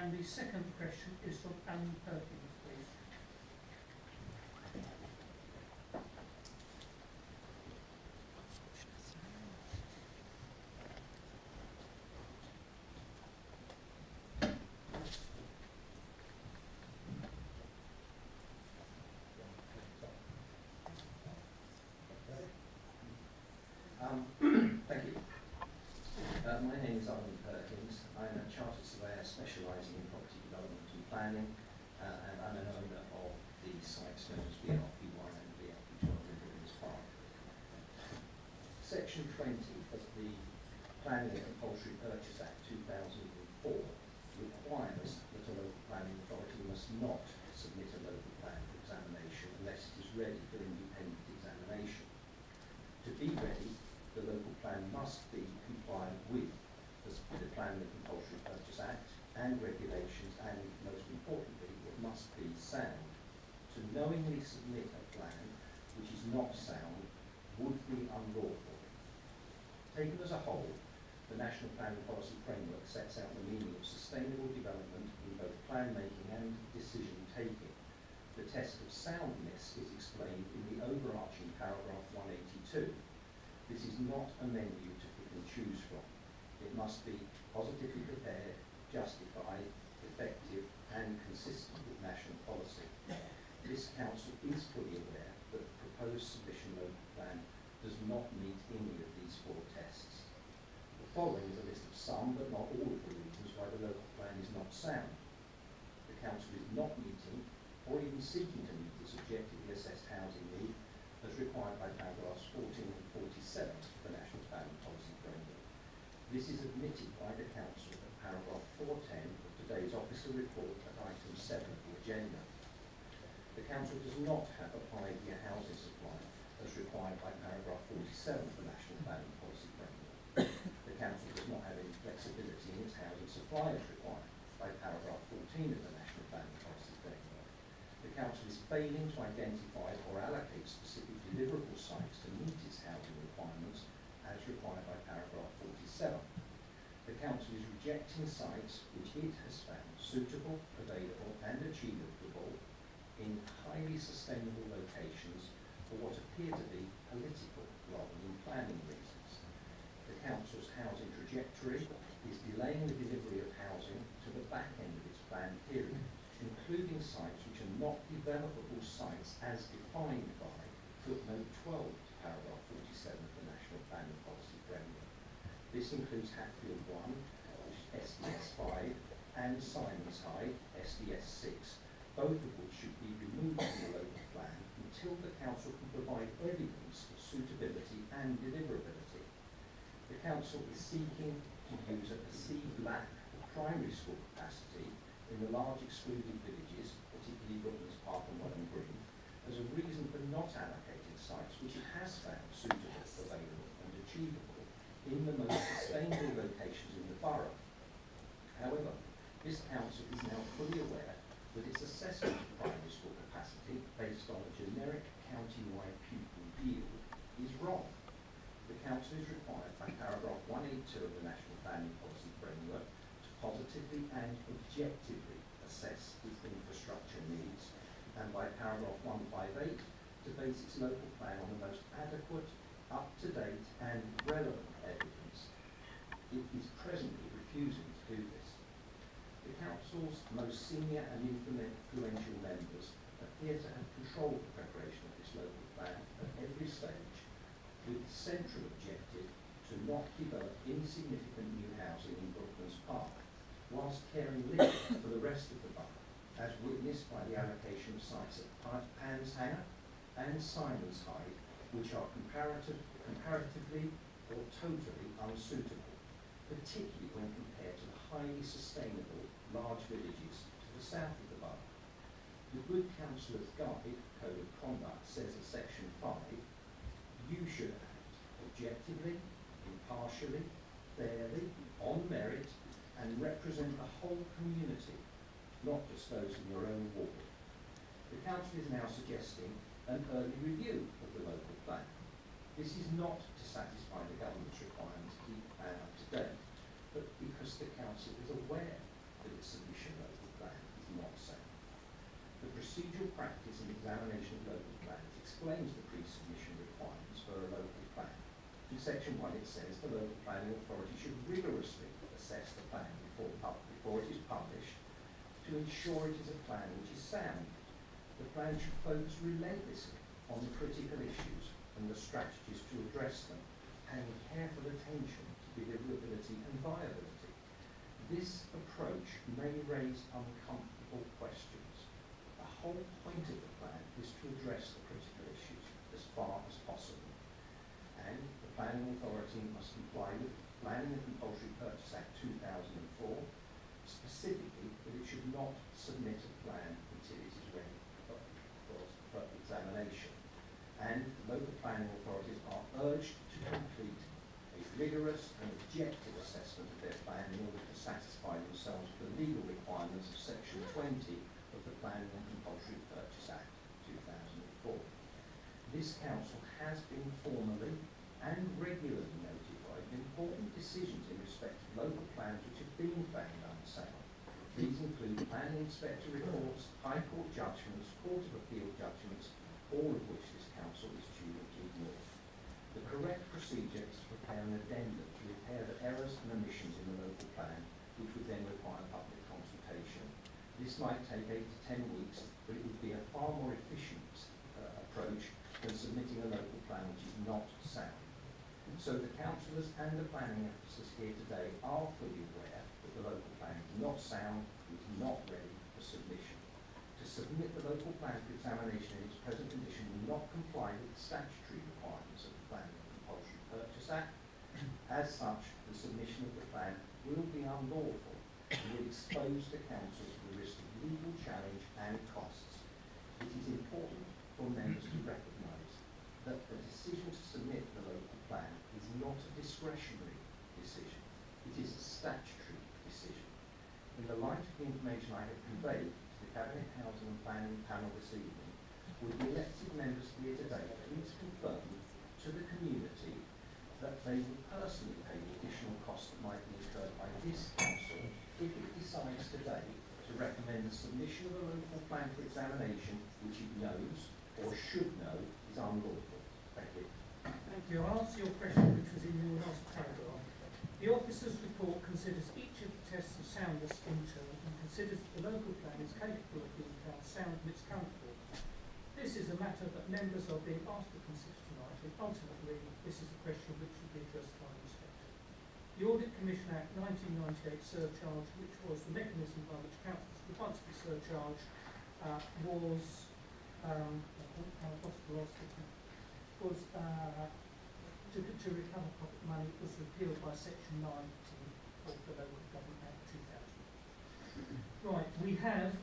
And the second question is from Alan Perkins, please. Thank you. My name is Welwyn Perkins. I'm a chartered surveyor specialising in property development and planning, and I'm an owner of the sites known as BRP1 and BRP12 in Woodlands Park. Section 20 of the Planning and Compulsory Purchase Act 2004 requires that a local planning authority must not submit a local plan for examination unless it is ready for independent examination. To be ready, the local plan must be compliant with the Planning and Compulsory Purchase Act and regulations, and most importantly, it must be sound. To knowingly submit a plan which is not sound would be unlawful. Taken as a whole, the National Planning Policy Framework sets out the meaning of sustainable development in both plan making and decision taking. The test of soundness is explained in the overarching paragraph 182. This is not a menu to pick and choose from. It must be positively prepared, justified, effective and consistent with national policy. This Council is fully aware that the proposed submission local plan does not meet any of these four tests. The following is a list of some, but not all, of the reasons why the local plan is not sound. The Council is not meeting, or even seeking to meet, its objectively assessed housing need as required by paragraphs 14 and 47 of the National Planning Policy Framework. This is admitted by the Council at paragraph 410 of today's officer report at item 7 of the agenda. The Council does not have a 5-year housing supply as required by paragraph 47 of the National Planning Policy Framework. The Council does not have any flexibility in its housing supply as required by paragraph 14 of the National Planning Policy Framework. The Council is failing to identify or allocate specific deliverable sites to meet its housing requirements as required by paragraph 47. The Council is rejecting sites which it has found suitable, available and achievable in highly sustainable locations for what appear to be political rather than planning reasons. The Council's housing trajectory is delaying the delivery of housing to the back end of its planned period, including sites which are not developable sites as defined by footnote 12 to paragraph 47 of the National Planning Policy Framework. This includes Hatfield 1, which is SDS 5, and Simons High, SDS 6, both of which should be removed from the local plan until the Council can provide evidence of suitability and deliverability. The Council is seeking to use a perceived lack of primary school capacity in the large excluded villages, particularly Woodlands Park and Welwyn Green, as a reason for not allocating sites which it has found suitable, available and achievable in the most sustainable locations in the borough. However, this Council is now fully aware that its assessment of primary school capacity based on a generic county-wide pupil yield is wrong. The Council is required by paragraph 182 of the National Planning Policy Framework to positively and objectively assess its infrastructure needs, and by paragraph 158 to base its local plan on the most adequate, up-to-date and relevant evidence. It is presently refusing to do this. The Council's most senior and influential members appear to have controlled the preparation of this local plan at every stage, with the central objective to not develop insignificant new housing in Woodlands Park, whilst caring little for the rest of the borough, as witnessed by the allocation of sites at Panshanger and Simons High, which are comparatively or totally unsuitable, particularly when compared to the highly sustainable large villages to the south of the borough. The Good Councillor's Guide, Code of Conduct, says in section 5, you should act objectively, impartially, fairly, on merit, and represent the whole community, not just those in your own ward. The Council is now suggesting an early review of the local plan. This is not to satisfy the government's requirement to keep the plan up to date, but because the Council is aware that after its submission local plan is not sound. The procedural practice and examination of local plans explains the pre-submission requirements for a local plan. In section 1 it says the local planning authority should rigorously assess the plan before it is published to ensure it is a plan which is sound. The plan should focus relentlessly on the critical issues and the strategies to address them, paying careful attention to deliverability and viability. This approach may raise uncomfortable questions. The whole point of the plan is to address the critical issues as far as possible, and the planning authority must comply with the Planning and Compulsory Purchase Act 2004, specifically that it should not submit a plan until it is ready for examination. And local planning authorities are urged to complete a rigorous and objective assessment of their plan in order to satisfy themselves with the legal requirements of section 20 of the Planning and Compulsory Purchase Act 2004. This council has been formally and regularly notified of important decisions in respect of local plans which have been found unsound. These include planning inspector reports, High Court judgments, Court of Appeal judgments, all of which this council is due to ignore. The correct procedure is to prepare an addendum to repair the errors and omissions in the local plan, which would then require public consultation. This might take 8 to 10 weeks, but it would be a far more efficient approach than submitting a local plan which is not sound. So the councillors and the planning officers here today are fully aware that the local plan is not sound, is not ready for submission. To submit the local plan for examination in its present condition will not comply with the statutory requirements of the Planning and Compulsory Purchase Act. As such, the submission of the plan will be unlawful and will expose the council to the risk of legal challenge and costs. It is important for members to recognise that the decision to submit the local plan is not a discretionary decision. It is a statutory decision. In the light of the information I have conveyed to the Cabinet Housing and Planning panel this evening, would the elected members here today please confirm to the community that they will personally pay the additional costs that might be incurred by this council if it decides today to recommend the submission of a local plan for examination which it knows or should know is unlawful. Thank you. Thank you. I'll answer your question, which was in your last paragraph. The officer's report considers each of the tests of soundness in turn and considers that the local plan is capable of being found sound in its current form. This is a matter that members are being asked to consider tonight, and ultimately this is a question which should be addressed by the inspector. The Audit Commission Act 1998 surcharge, which was the mechanism by which councillors could once be surcharged, was to recover public money, was repealed by section 19 of the Local Government Act 2000. Right, we have